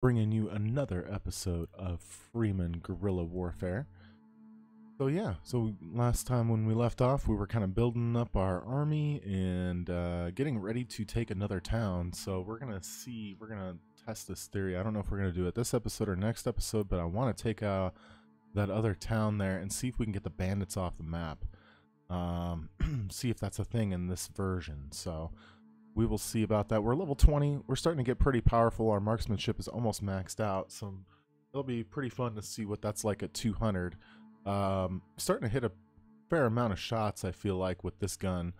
bringing you another episode of Freeman Guerrilla Warfare. So last time when we left off, we were kind of building up our army and getting ready to take another town. So we're gonna test this theory. I don't know if we're gonna do it this episode or next episode, but I want to take that other town there and see if we can get the bandits off the map. See if that's a thing in this version. So we will see about that. We're level 20. We're starting to get pretty powerful. Our marksmanship is almost maxed out, so it'll be pretty fun to see what that's like at 200. Starting to hit a fair amount of shots, I feel like, with this gun.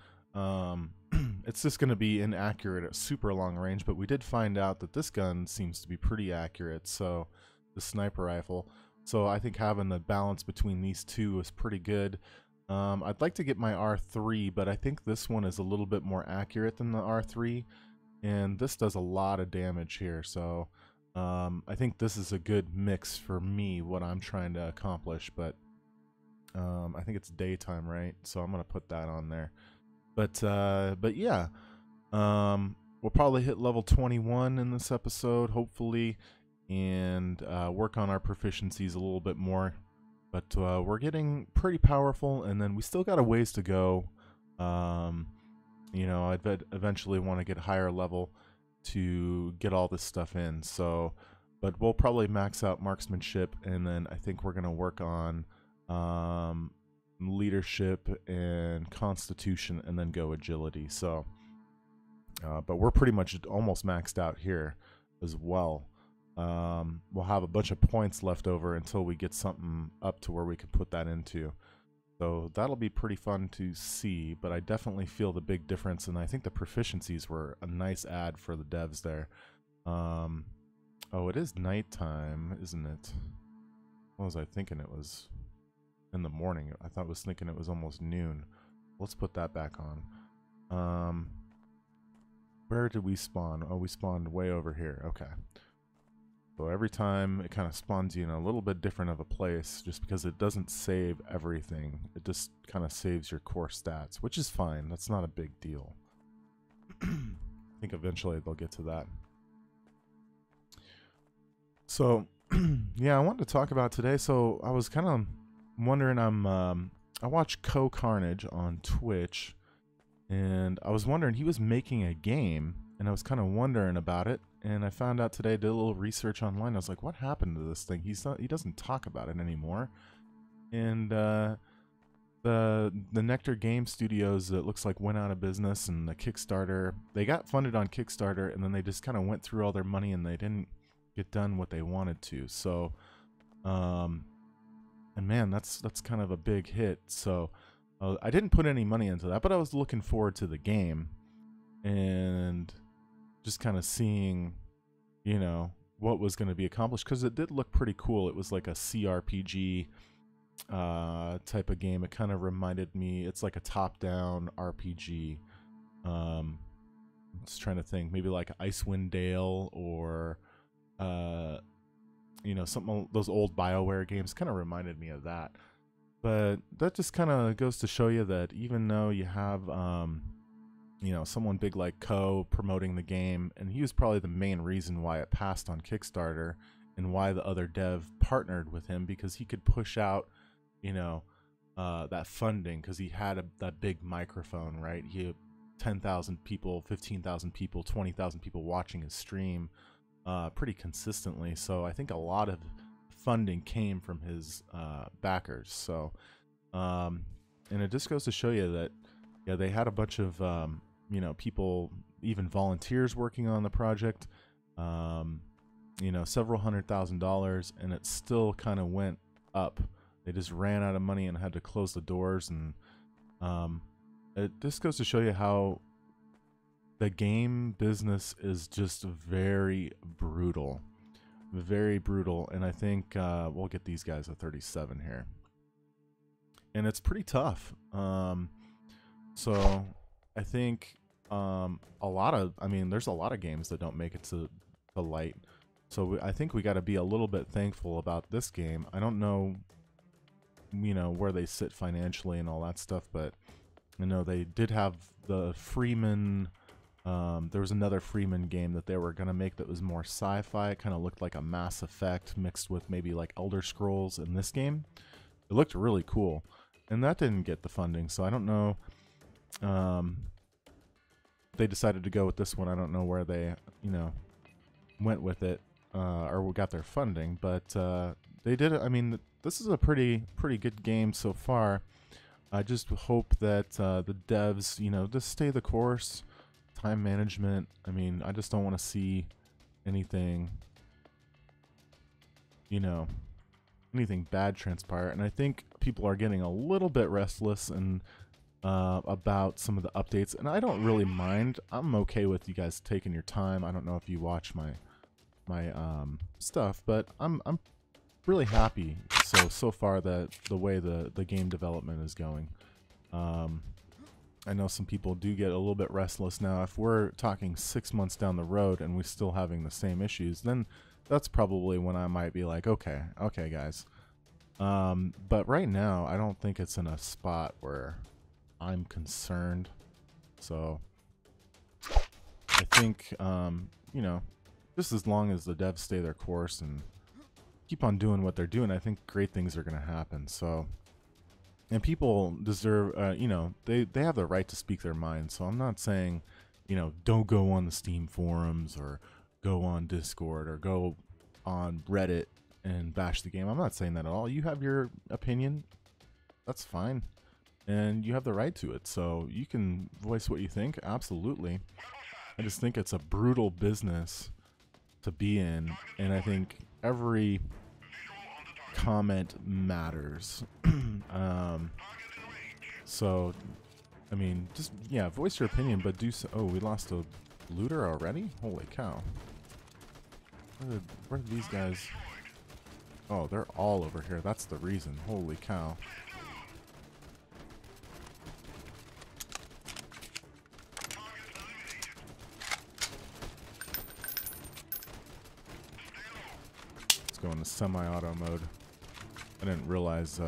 It's just going to be inaccurate at super long range, but we did find out that this gun seems to be pretty accurate, so the sniper rifle. So I think having the balance between these two is pretty good. I'd like to get my R3, but I think this one is a little bit more accurate than the R3, and this does a lot of damage here, so I think this is a good mix for me, what I'm trying to accomplish. But I think it's daytime, right? So I'm going to put that on there. But yeah, we'll probably hit level 21 in this episode, hopefully, and work on our proficiencies a little bit more. But we're getting pretty powerful, and then we still got a ways to go. You know, I'd eventually want to get higher level to get all this stuff in. So, but we'll probably max out marksmanship, and then I think we're going to work on leadership and constitution, and then go agility. So, but we're pretty much almost maxed out here as well. We'll have a bunch of points left over until we get something up to where we can put that into. So that'll be pretty fun to see, but I definitely feel the big difference, and I think the proficiencies were a nice add for the devs there. Oh, it is nighttime, isn't it? What was I thinking? It was in the morning. I was thinking it was almost noon. Let's put that back on. Where did we spawn? Oh, we spawned way over here. Okay. So every time it kind of spawns you in a little bit different of a place, just because it doesn't save everything. It just kind of saves your core stats, which is fine. That's not a big deal. I think eventually they'll get to that. So yeah, I wanted to talk about today. So I was kind of wondering, I watch Carnage on Twitch, and I was wondering, he was making a game, and I was kind of wondering about it. And I found out today, did a little research online. I was like, what happened to this thing? He doesn't talk about it anymore. And the Nectar Game Studios, it looks like, went out of business, and the Kickstarter, they got funded on Kickstarter, and then they just kind of went through all their money, and they didn't get done what they wanted to. So, and man, that's kind of a big hit. So I didn't put any money into that, but I was looking forward to the game, and just kind of seeing, you know, what was going to be accomplished, because it did look pretty cool. It was like a CRPG type of game. It kind of reminded me, it's like a top-down RPG. Just trying to think, maybe like Icewind Dale, or you know, something, those old BioWare games kind of reminded me of that. But that just kind of goes to show you that even though you have you know, someone big like promoting the game, and he was probably the main reason why it passed on Kickstarter, and why the other dev partnered with him, because he could push out, you know, that funding, because he had that big microphone, right? He had 10,000 people, 15,000 people, 20,000 people watching his stream pretty consistently. So I think a lot of funding came from his backers. So and it just goes to show you that, yeah, they had a bunch of you know, people, even volunteers working on the project, you know, several $100,000, and it still kind of went up. They just ran out of money and had to close the doors. And it just goes to show you how the game business is just very brutal. Very brutal. And I think we'll get these guys a 37 here. And it's pretty tough. So I think there's a lot of games that don't make it to light. So I think we got to be a little bit thankful about this game. I don't know, you know, where they sit financially and all that stuff, but you know, they did have the Freeman There was another Freeman game that they were going to make that was more sci-fi. It kind of looked like a Mass Effect mixed with maybe like Elder Scrolls in this game. It looked really cool. And that didn't get the funding, so I don't know. They decided to go with this one. I don't know where they, went with it or got their funding, but they did it. I mean, this is a pretty good game so far. I just hope that the devs, just stay the course. Time management. I mean, I just don't want to see anything, anything bad transpire. And I think people are getting a little bit restless and about some of the updates. And I don't really mind. I'm okay with you guys taking your time. I don't know if you watch my stuff, but I'm really happy so far that the way the game development is going. I know some people do get a little bit restless now. If we're talking 6 months down the road and we're still having the same issues, then that's probably when I might be like, okay guys. But right now, I don't think it's in a spot where I'm concerned. So I think, just as long as the devs stay their course and keep on doing what they're doing, I think great things are going to happen. So, and people deserve, they have the right to speak their mind. So I'm not saying, don't go on the Steam forums or go on Discord or go on Reddit and bash the game. I'm not saying that at all. You have your opinion. That's fine. And you have the right to it. So you can voice what you think. Absolutely. I just think it's a brutal business to be in. And I think every comment matters. So, I mean, just, voice your opinion, but do so. Oh, we lost a looter already? Holy cow. Where are these guys? Oh, they're all over here. That's the reason. Holy cow. Let's go into semi-auto mode. I didn't realize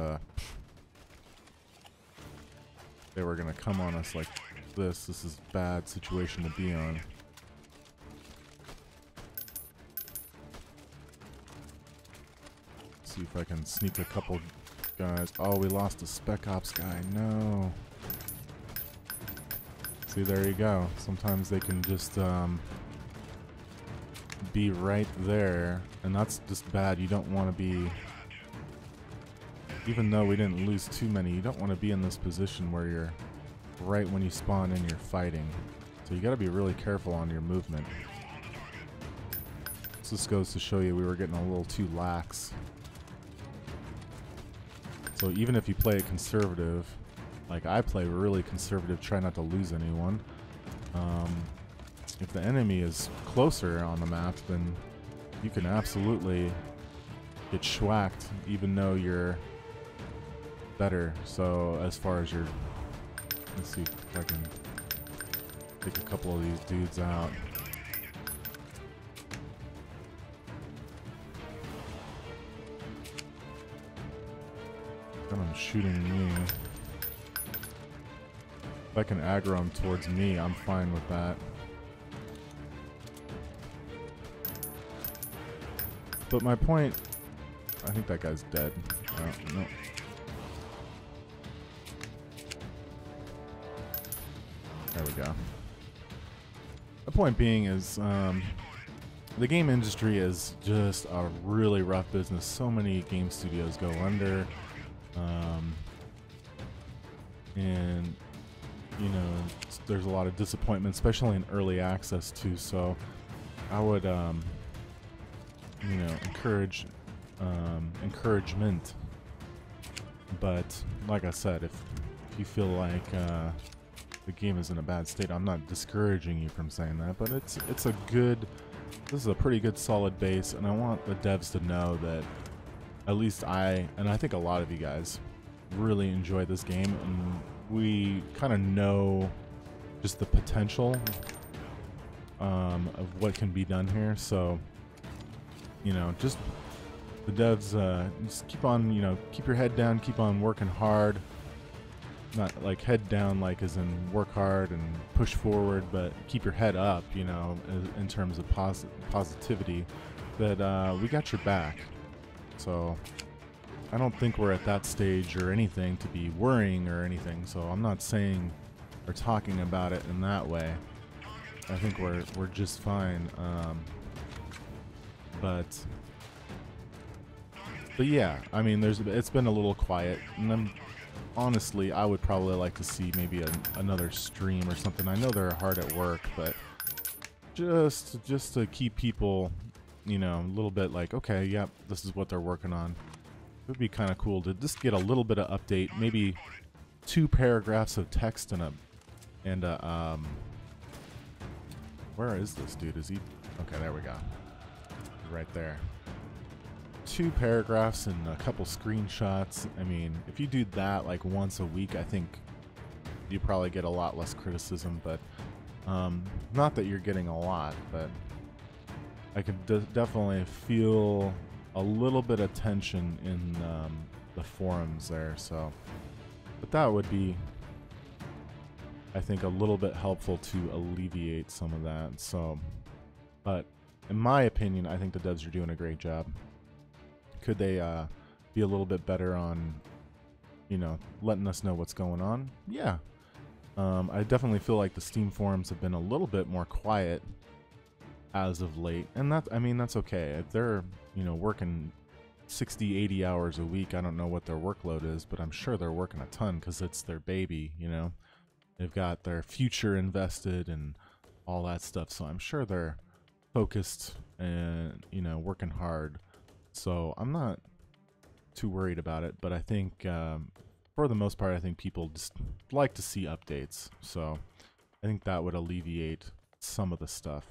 they were gonna come on us like this. This is a bad situation to be on. See if I can sneak a couple guys. Oh, we lost a Spec Ops guy. No. See, there you go. Sometimes they can just be right there, and that's just bad. You don't want to be, even though we didn't lose too many, you don't want to be in this position where you're right when you spawn in, you're fighting. So you got to be really careful on your movement. So this goes to show you we were getting a little too lax. So even if you play it conservative, like I play really conservative, try not to lose anyone. If the enemy is closer on the map, then you can absolutely get schwacked, even though you're better. So as far as your, let's see if I can take a couple of these dudes out. I'm shooting me. If I can aggro him towards me, I'm fine with that. But my point, I think that guy's dead. No. There we go. The point being is, the game industry is just a really rough business. So many game studios go under. And there's a lot of disappointment, especially in early access too. So I would encourage encouragement, but like I said, if you feel like the game is in a bad state, I'm not discouraging you from saying that, but it's a good, this is a pretty good solid base, and I want the devs to know that at least I think a lot of you guys really enjoy this game, and we kind of know just the potential of what can be done here. So just the devs, just keep on, keep your head down, keep on working hard, not like head down, like as in work hard and push forward, but keep your head up, you know, in terms of positivity, that we got your back. So I don't think we're at that stage or anything to be worrying or anything. So I'm not saying or talking about it in that way. I think we're just fine. But yeah, I mean, it's been a little quiet, and honestly, I would probably like to see maybe another stream or something. I know they're hard at work, but just to keep people, you know, a little bit like, okay, yep, this is what they're working on. It would be kind of cool to just get a little bit of update, maybe 2 paragraphs of text and where is this dude? Is he? Okay, there we go. Right there. 2 paragraphs and a couple screenshots. I mean, if you do that like once a week, I think you probably get a lot less criticism, but not that you're getting a lot, but I could definitely feel a little bit of tension in the forums there. So, but that would be, I think, a little bit helpful to alleviate some of that. So, but in my opinion, I think the devs are doing a great job. Could they be a little bit better on, you know, letting us know what's going on? Yeah. I definitely feel like the Steam forums have been a little bit more quiet as of late, and that, I mean, that's okay. If they're, you know, working 60, 80 hours a week, I don't know what their workload is, but I'm sure they're working a ton because it's their baby, you know. They've got their future invested and all that stuff, so I'm sure they're focused and, you know, working hard. So I'm not too worried about it, but I think for the most part, I think people just like to see updates. So I think that would alleviate some of the stuff.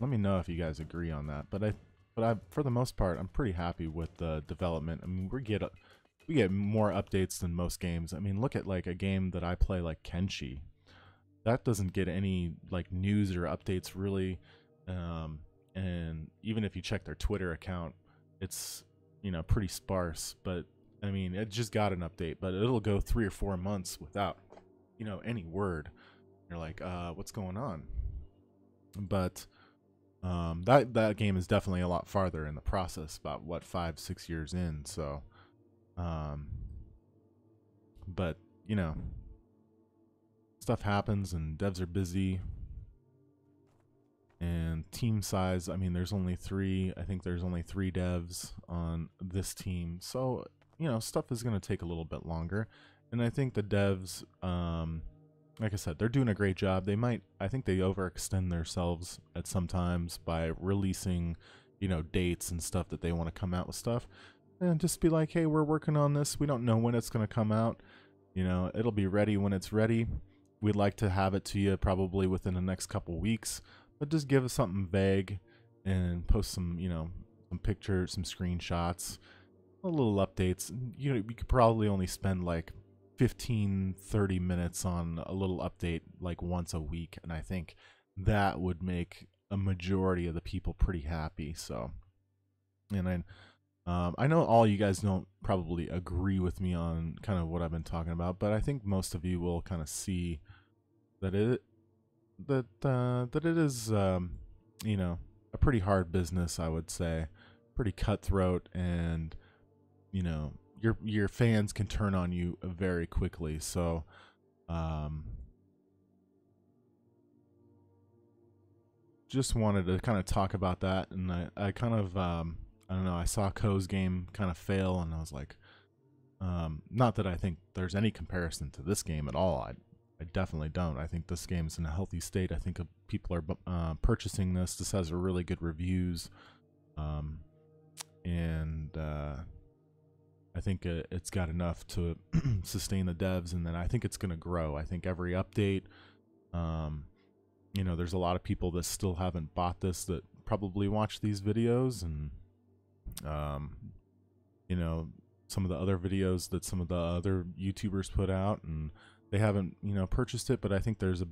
Let me know if you guys agree on that. But for the most part, I'm pretty happy with the development. I mean, we get more updates than most games. I mean, look at like a game that I play like Kenshi. That doesn't get any like news or updates really. And even if you check their Twitter account, it's, you know, pretty sparse. But I mean, it just got an update, but it'll go 3 or 4 months without, you know, any word. You're like, what's going on? But that game is definitely a lot farther in the process, about what, 5-6 years in. So but you know, stuff happens and devs are busy. And team size, I mean, there's only 3. I think there's only 3 devs on this team. So, you know, stuff is going to take a little bit longer. And I think the devs, like I said, they're doing a great job. I think they overextend themselves at sometimes by releasing, you know, dates and stuff that they want to come out with stuff. And just be like, hey, we're working on this. We don't know when it's going to come out. You know, it'll be ready when it's ready. We'd like to have it to you probably within the next couple weeks. But just give us something vague and post some, you know, some pictures, some screenshots, a little updates. You know, we could probably only spend like 15-30 minutes on a little update like once a week, and I think that would make a majority of the people pretty happy. So, and I know all you guys don't probably agree with me on kind of what I've been talking about, but I think most of you will kind of see that it is, you know, a pretty hard business, I would say, pretty cutthroat, and, you know, your fans can turn on you very quickly. So, just wanted to kind of talk about that, and I kind of, I don't know, I saw Ko's game kind of fail, and I was like, not that I think there's any comparison to this game at all. I definitely don't. I think this game's in a healthy state. I think people are purchasing this. This has a really good reviews, and I think it's got enough to sustain the devs, and then I think it's going to grow. I think every update, you know, there's a lot of people that still haven't bought this that probably watch these videos, and you know, some of the other videos that some of the other YouTubers put out, and they haven't, you know, purchased it. But I think there's a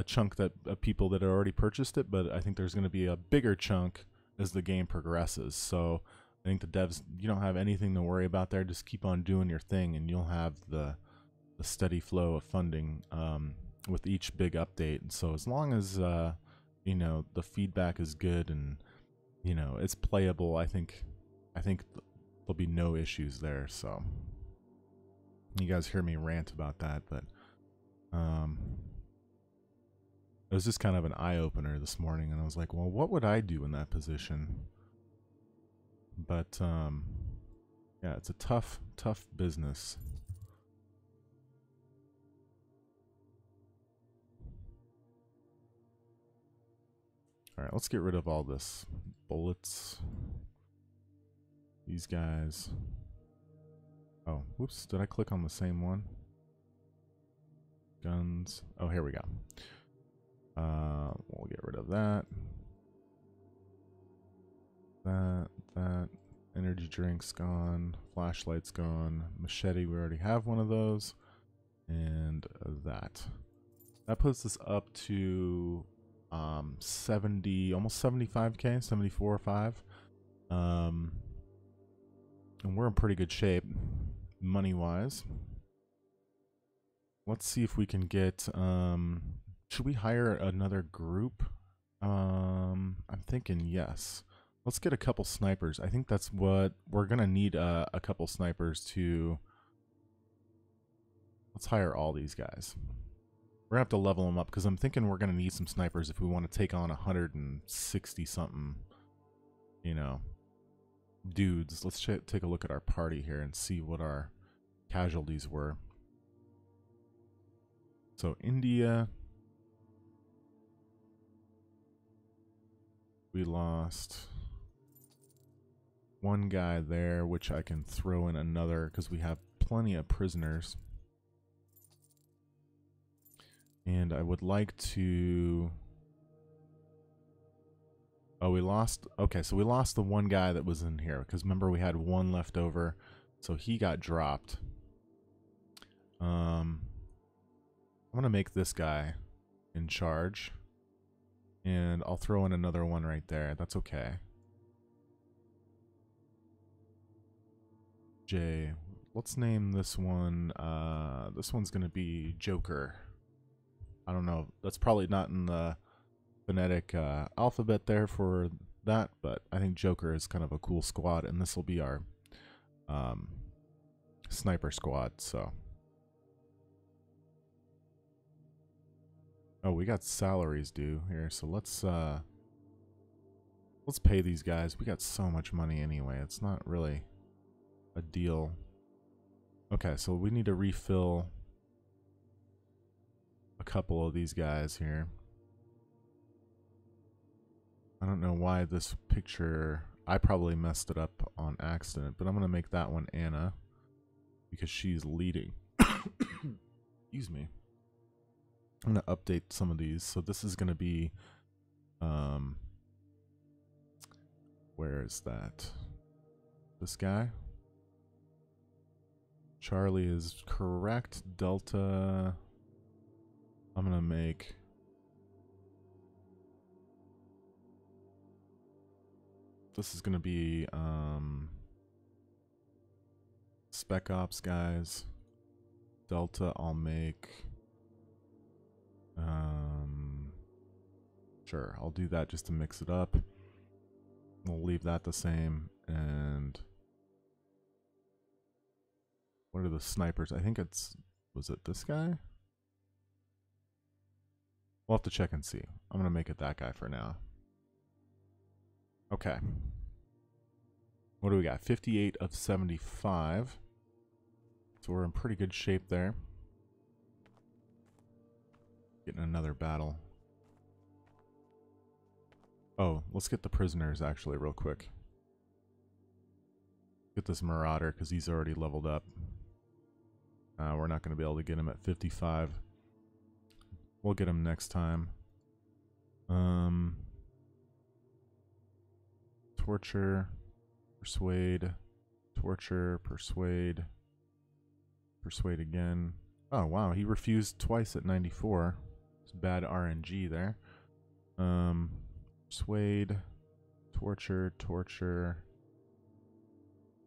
chunk of people that have already purchased it, but I think there's going to be a bigger chunk as the game progresses. So I think the devs, you don't have anything to worry about there. Just keep on doing your thing, and you'll have the steady flow of funding with each big update. And so as long as you know, the feedback is good and you know it's playable, I think there'll be no issues there. So you guys hear me rant about that, but it was just kind of an eye-opener this morning, and I was like, well, what would I do in that position? But yeah, it's a tough business. All right, let's get rid of all this bullets. These guys. Oh, whoops, did I click on the same one? Guns. Oh, here we go. We'll get rid of that. That. Energy drinks gone. Flashlight's gone. Machete, we already have one of those. And that. That puts us up to 70, almost 75k, 74 or 5. And we're in pretty good shape money-wise. Let's see if we can get should we hire another group? I'm thinking yes. Let's get a couple snipers. I think that's what we're gonna need. A couple snipers to. Let's hire all these guys. We're gonna have to level them up because I'm thinking we're gonna need some snipers if we want to take on 160 something, you know, dudes. Let's take a look at our party here and see what our casualties were. So India, we lost one guy there, which I can throw in another because we have plenty of prisoners. And I would like to... Oh, we lost... Okay, so we lost the one guy that was in here because remember we had one left over, so he got dropped. I'm gonna make this guy in charge, and I'll throw in another one right there. That's okay. J. Let's name this one. This one's gonna be Joker. I don't know. That's probably not in the phonetic alphabet there for that, but I think Joker is kind of a cool squad, and this will be our sniper squad. So. Oh, we got salaries due here, so let's pay these guys. We got so much money anyway. It's not really a deal. Okay, so we need to refill a couple of these guys here. I don't know why this picture, I probably messed it up on accident, but I'm gonna make that one Anna because she's leading. Excuse me. I'm going to update some of these. So this is going to be, where is that? This guy? Charlie is correct. Delta, I'm going to make, this is going to be, Spec Ops guys. Delta, I'll make, sure, I'll do that just to mix it up. We'll leave that the same. And what are the snipers? I think it's, was it this guy? We'll have to check and see. I'm gonna make it that guy for now. Okay. What do we got? 58 of 75. So we're in pretty good shape there. Getting another battle. Oh, let's get the prisoners actually real quick. Get this Marauder because he's already leveled up. We're not going to be able to get him at 55. We'll get him next time. Torture, persuade, torture, persuade, persuade again. Oh wow, he refused twice at 94. It's bad RNG there. Persuade, torture, torture,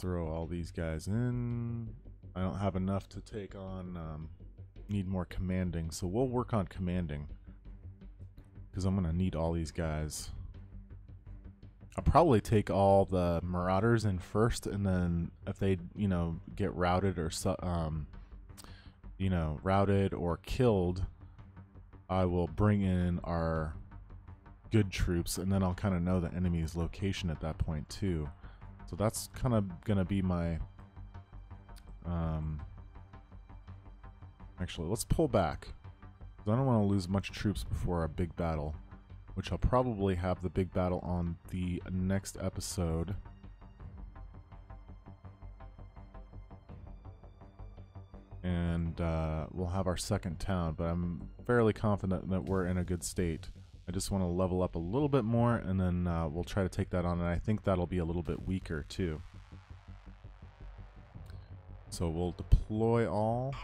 throw all these guys in. I don't have enough to take on, need more commanding, so we'll work on commanding. Because I'm going to need all these guys. I'll probably take all the marauders in first, and then if they, you know, get routed or, you know, routed or killed, I will bring in our good troops, and then I'll kind of know the enemy's location at that point too. So that's kind of gonna be my actually, let's pull back. I don't want to lose much troops before our big battle, which I'll probably have the big battle on the next episode. And we'll have our second town, but I'm fairly confident that we're in a good state. I just want to level up a little bit more, and then we'll try to take that on, and I think that'll be a little bit weaker too. So we'll deploy all.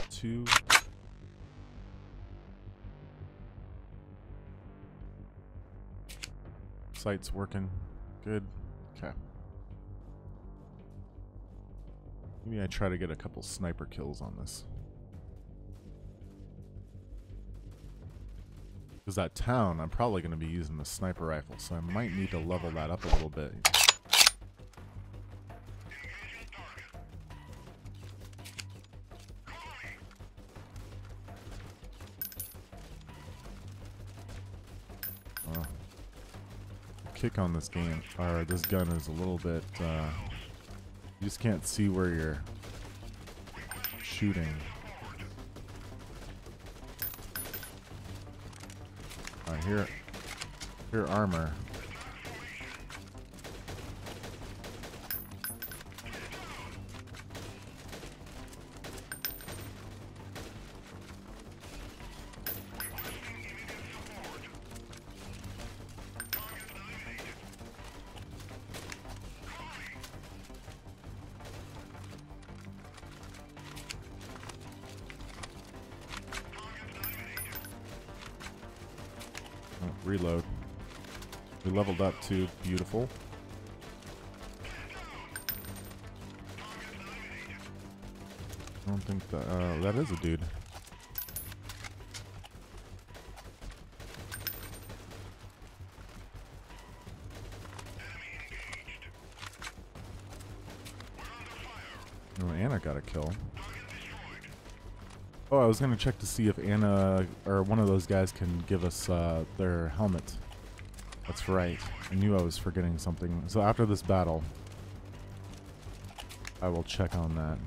Two. Site's working. Good. Okay. Maybe I try to get a couple sniper kills on this. Because that town, I'm probably going to be using the sniper rifle, so I might need to level that up a little bit. Kick on this game, or this gun is a little bit, you just can't see where you're shooting. Here armor. Reload. We leveled up too. Beautiful. I don't think that that is a dude. Oh, Anna got a kill. Oh, I was gonna check to see if Anna or one of those guys can give us their helmet. That's right. I knew I was forgetting something. So after this battle, I will check on that.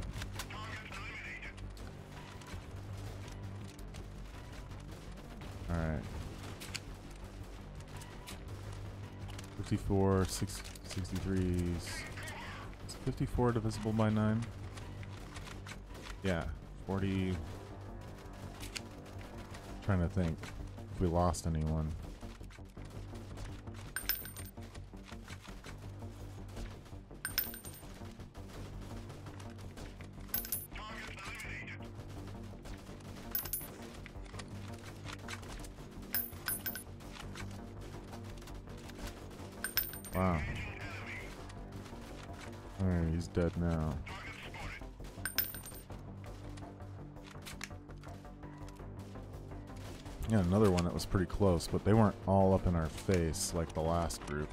Alright. 54, 63. Is 54 divisible by 9? Yeah. 40. Trying to think if we lost anyone. Wow. Alright, he's dead now. Yeah, another one that was pretty close, but they weren't all up in our face like the last group.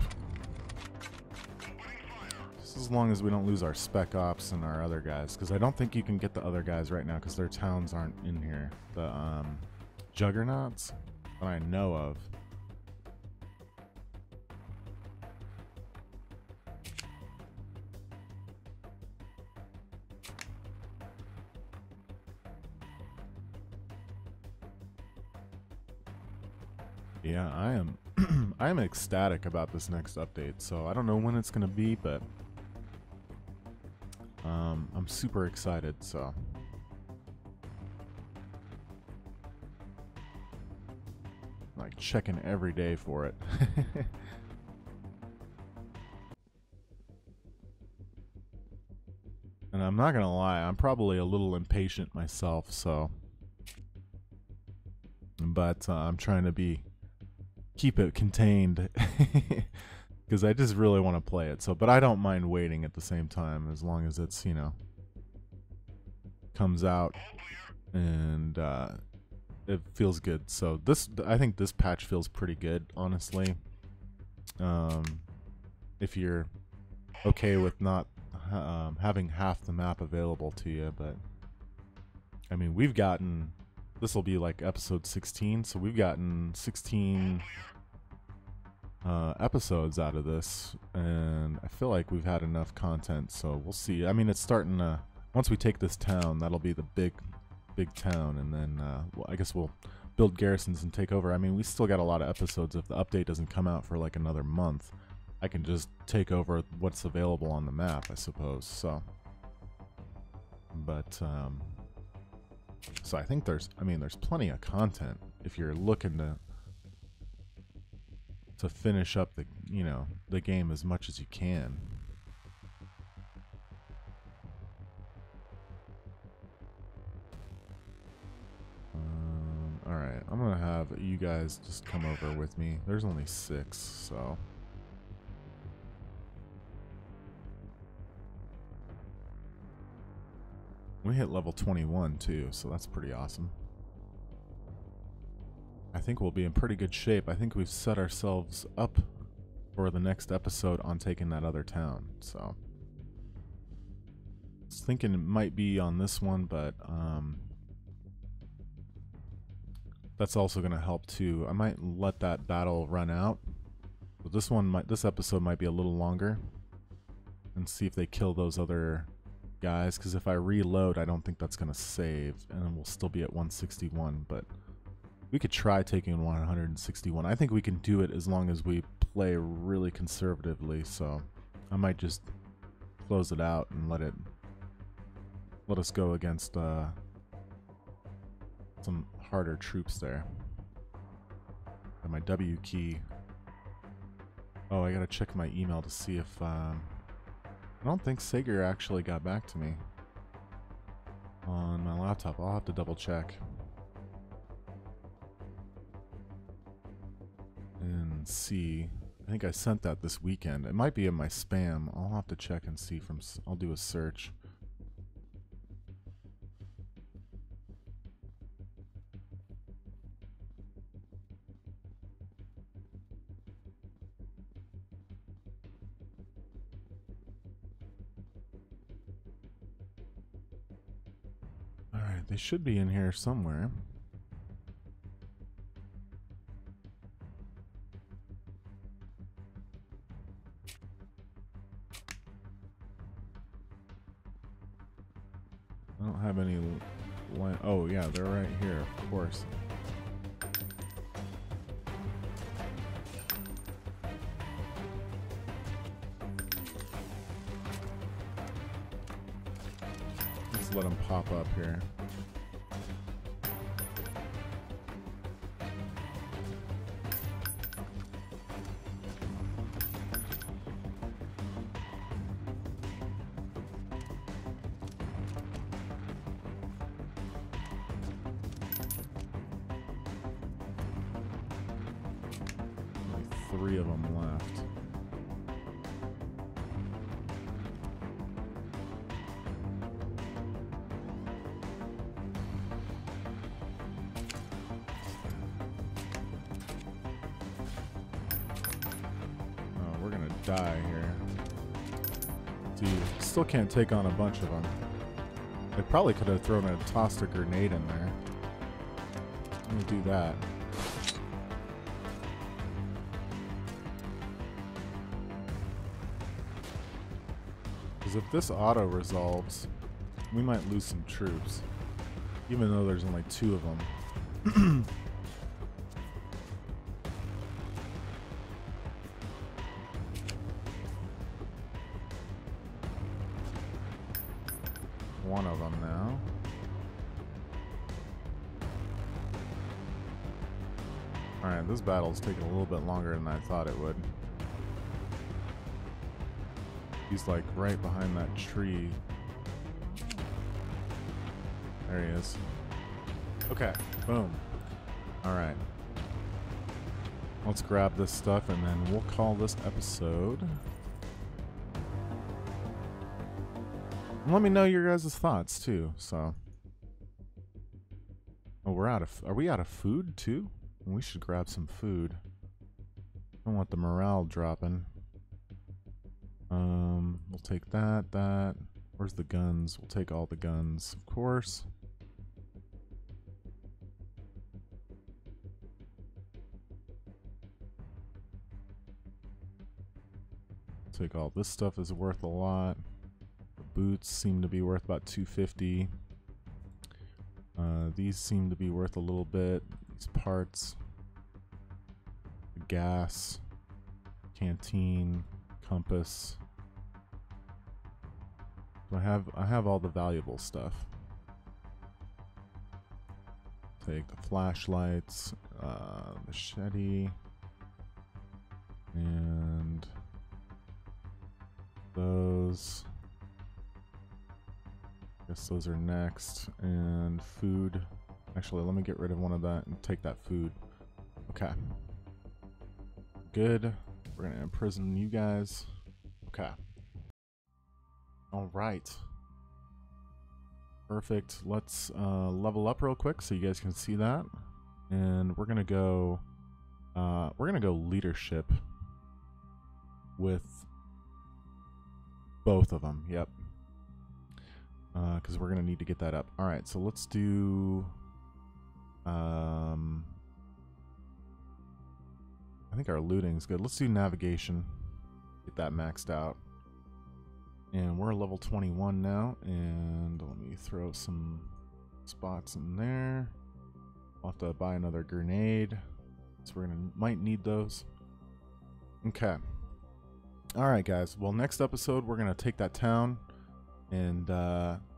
Just as long as we don't lose our spec ops and our other guys, because I don't think you can get the other guys right now because their towns aren't in here. The juggernauts that I know of. Yeah, I am I am ecstatic about this next update, so I don't know when it's gonna be, but I'm super excited, so like checking every day for it. And I'm not gonna lie, I'm probably a little impatient myself, so but I'm trying to be keep it contained because I just really want to play it. So, but I don't mind waiting at the same time as long as it's, you know, comes out and it feels good. So this, I think this patch feels pretty good, honestly. If you're okay with not having half the map available to you, but I mean, we've gotten, this will be like episode 16, so we've gotten 16 episodes out of this, and I feel like we've had enough content, so we'll see. I mean, it's starting to, once we take this town, that'll be the big town, and then well, I guess we'll build garrisons and take over. I mean, we still got a lot of episodes. If the update doesn't come out for like another month, I can just take over what's available on the map, I suppose. So, but so I think there's, I mean, there's plenty of content if you're looking to finish up the, you know, the game as much as you can. All right, I'm gonna have you guys just come over with me. There's only 6, so. We hit level 21 too, so that's pretty awesome. I think we'll be in pretty good shape. I think we've set ourselves up for the next episode on taking that other town, so. I was thinking it might be on this one, but that's also going to help too. I might let that battle run out. But this one might, this episode might be a little longer, and see if they kill those other guys, because if I reload, I don't think that's going to save, and we'll still be at 161, but we could try taking 161. I think we can do it as long as we play really conservatively, so I might just close it out and let us go against some harder troops there. And my W key. Oh, I gotta check my email to see if I don't think Sager actually got back to me on my laptop. I'll have to double check and see. I think I sent that this weekend. It might be in my spam. I'll have to check and see from, I'll do a search. Alright, they should be in here somewhere. I don't have any line. Oh yeah, they're right here, of course. Let's let them pop up here. Only 3 of them left. We're gonna die here. See, still can't take on a bunch of them. They probably could have thrown tossed a grenade in there. Let me do that. Because if this auto resolves, we might lose some troops, even though there's only 2 of them. One of them now. Alright, this battle's taking a little bit longer than I thought it would. He's like right behind that tree. There he is. Okay, boom. Alright. Let's grab this stuff and then we'll call this episode. And let me know your guys' thoughts too. So, oh, are we out of food too? We should grab some food. I don't want the morale dropping. We'll take that. Where's the guns? We'll take all the guns, of course. Take all this stuff is worth a lot. The boots seem to be worth about 250. These seem to be worth a little bit. These parts. The gas. Canteen. Compass. So I have all the valuable stuff. Take the flashlights, machete, and those. Guess those are next. And food. Actually, let me get rid of one of that and take that food. Okay. Good. We're gonna imprison you guys. Okay. All right. Perfect. Let's level up real quick so you guys can see that. And we're gonna go leadership with both of them. Yep. Because we're gonna need to get that up. All right. So let's do. I think our looting's good. Let's do navigation. Get that maxed out. And we're level 21 now. And let me throw some spots in there. I'll have to buy another grenade. So we're might need those. Okay. Alright guys. Well, next episode we're gonna take that town. And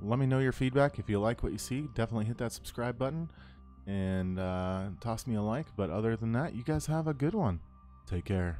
let me know your feedback. If you like what you see, definitely hit that subscribe button. And toss me a like. But other than that, you guys have a good one. Take care.